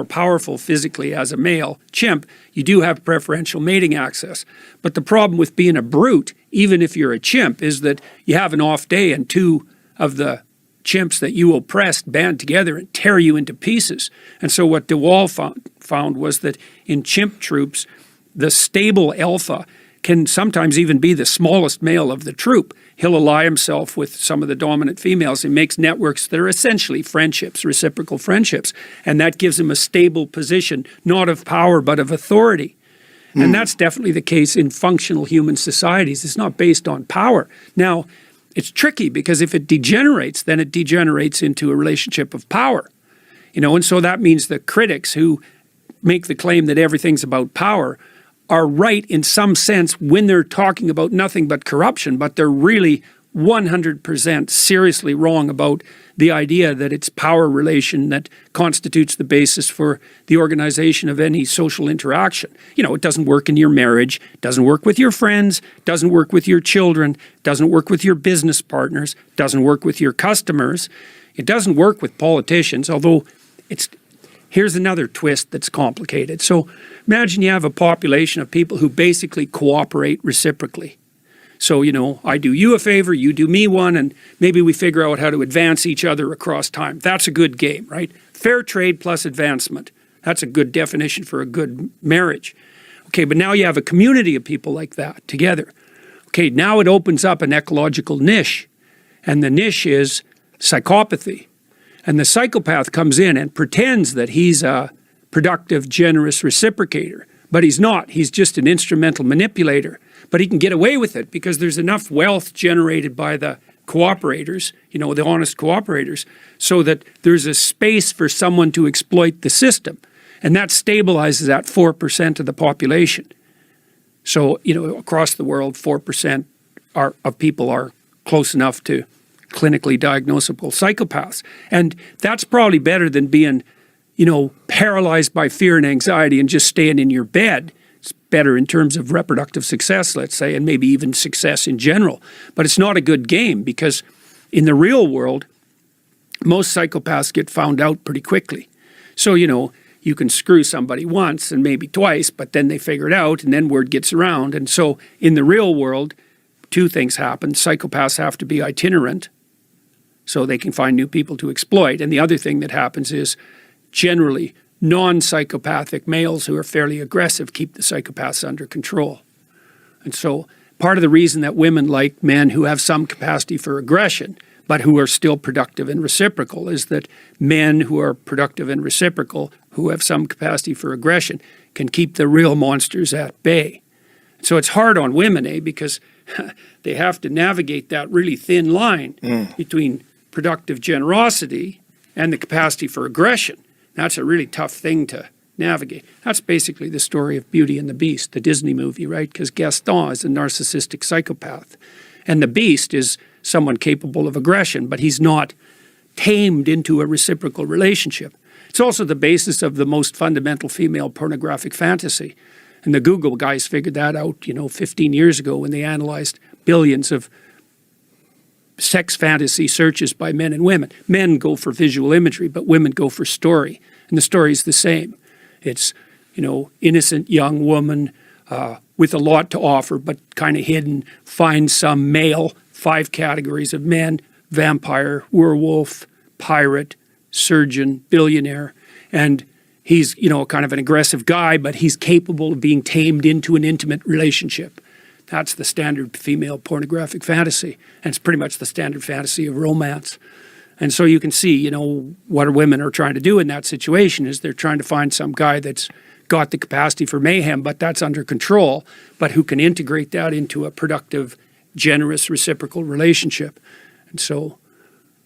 powerful physically as a male chimp, you do have preferential mating access. But the problem with being a brute, even if you're a chimp, is that you have an off day and two of the chimps that you oppressed band together and tear you into pieces. And so what DeWall found was that in chimp troops, the stable alpha can sometimes even be the smallest male of the troop. He'll ally himself with some of the dominant females. He makes networks that are essentially friendships, reciprocal friendships. And that gives him a stable position, not of power, but of authority. And that's definitely the case in functional human societies. It's not based on power. Now, it's tricky because if it degenerates, then it degenerates into a relationship of power. You know, and so that means the critics who make the claim that everything's about power are right in some sense when they're talking about nothing but corruption, but they're really 100% seriously wrong about the idea that it's power relation that constitutes the basis for the organization of any social interaction. You know, it doesn't work in your marriage, doesn't work with your friends, doesn't work with your children, doesn't work with your business partners, doesn't work with your customers. It doesn't work with politicians, although here's another twist that's complicated. So imagine you have a population of people who basically cooperate reciprocally. So, you know, I do you a favor, you do me one, and maybe we figure out how to advance each other across time. That's a good game, right? Fair trade plus advancement. That's a good definition for a good marriage. Okay, but now you have a community of people like that together. Okay, now it opens up an ecological niche, and the niche is psychopathy. And the psychopath comes in and pretends that he's a productive, generous reciprocator, but he's not. He's just an instrumental manipulator. But he can get away with it because there's enough wealth generated by the cooperators, you know, the honest cooperators, so that there's a space for someone to exploit the system. And that stabilizes that 4% of the population. So, you know, across the world, 4% of people are close enough to clinically diagnosable psychopaths. And that's probably better than being, you know, paralyzed by fear and anxiety and just staying in your bed. It's better in terms of reproductive success, let's say, and maybe even success in general. But it's not a good game because in the real world, most psychopaths get found out pretty quickly. So, you know, you can screw somebody once and maybe twice, but then they figure it out and then word gets around. And so in the real world, two things happen. Psychopaths have to be itinerant so they can find new people to exploit. And the other thing that happens is generally non-psychopathic males who are fairly aggressive keep the psychopaths under control. And so part of the reason that women like men who have some capacity for aggression but who are still productive and reciprocal is that men who are productive and reciprocal who have some capacity for aggression can keep the real monsters at bay. So it's hard on women, because they have to navigate that really thin line between productive generosity and the capacity for aggression. That's a really tough thing to navigate. That's basically the story of Beauty and the Beast, the Disney movie, right? Because Gaston is a narcissistic psychopath. And the Beast is someone capable of aggression, but he's not tamed into a reciprocal relationship. It's also the basis of the most fundamental female pornographic fantasy. And the Google guys figured that out, 15 years ago when they analyzed billions of sex fantasy searches by men and women. Men go for visual imagery, but women go for story. And the story is the same. It's, innocent young woman with a lot to offer, but kind of hidden, finds some male, 5 categories of men: vampire, werewolf, pirate, surgeon, billionaire. And he's, kind of an aggressive guy, but he's capable of being tamed into an intimate relationship. That's the standard female pornographic fantasy. And it's pretty much the standard fantasy of romance. And so you can see, what women are trying to do in that situation is they're trying to find some guy that's got the capacity for mayhem, but that's under control, but who can integrate that into a productive, generous, reciprocal relationship. And so,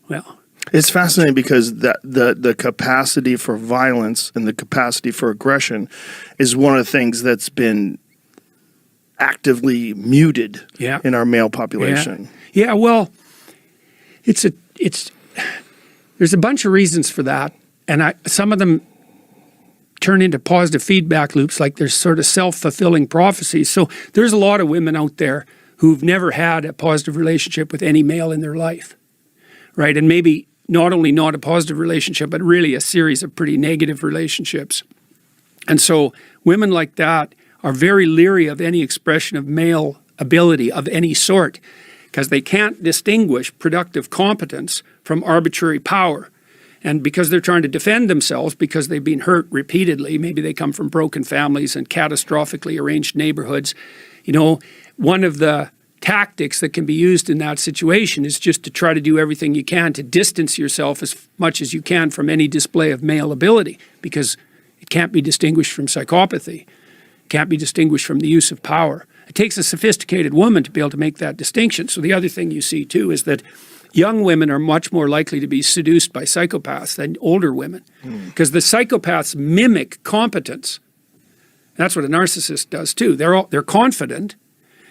well... It's fascinating because the capacity for violence and the capacity for aggression is one of the things that's been actively muted in our male population. Yeah, well, there's a bunch of reasons for that, and some of them turn into positive feedback loops, like there's sort of self-fulfilling prophecies. So there's a lot of women out there who've never had a positive relationship with any male in their life, right? And maybe not only not a positive relationship, but really a series of pretty negative relationships. And so women like that are very leery of any expression of male ability of any sort, because they can't distinguish productive competence from arbitrary power. And because they're trying to defend themselves because they've been hurt repeatedly, maybe they come from broken families and catastrophically arranged neighborhoods, you know, one of the tactics that can be used in that situation is just to try to do everything you can to distance yourself as much as you can from any display of male ability, because it can't be distinguished from psychopathy, it can't be distinguished from the use of power. It takes a sophisticated woman to be able to make that distinction. So the other thing you see too is that young women are much more likely to be seduced by psychopaths than older women, because the psychopaths mimic competence. That's what a narcissist does too. They're confident,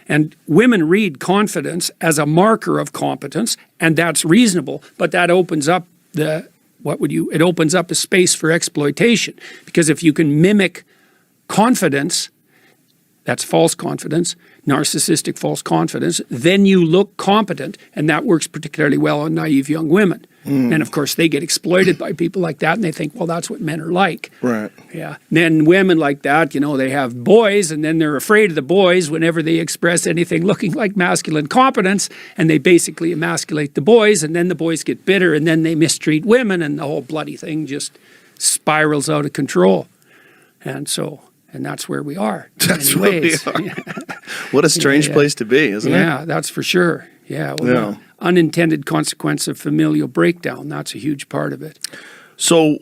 and women read confidence as a marker of competence, and that's reasonable. But that opens up it opens up a space for exploitation, because if you can mimic confidence, that's false confidence, narcissistic false confidence, then you look competent, and that works particularly well on naive young women. And of course, they get exploited by people like that, and they think, well, that's what men are like. Right. Yeah. Then women like that, you know, they have boys, and then they're afraid of the boys whenever they express anything looking like masculine competence, and they basically emasculate the boys, and then the boys get bitter, and then they mistreat women, and the whole bloody thing just spirals out of control. And that's where we are. That's where we are. What a strange place to be, isn't it? Yeah, that's for sure. Yeah. Well, unintended consequence of familial breakdown. That's a huge part of it. So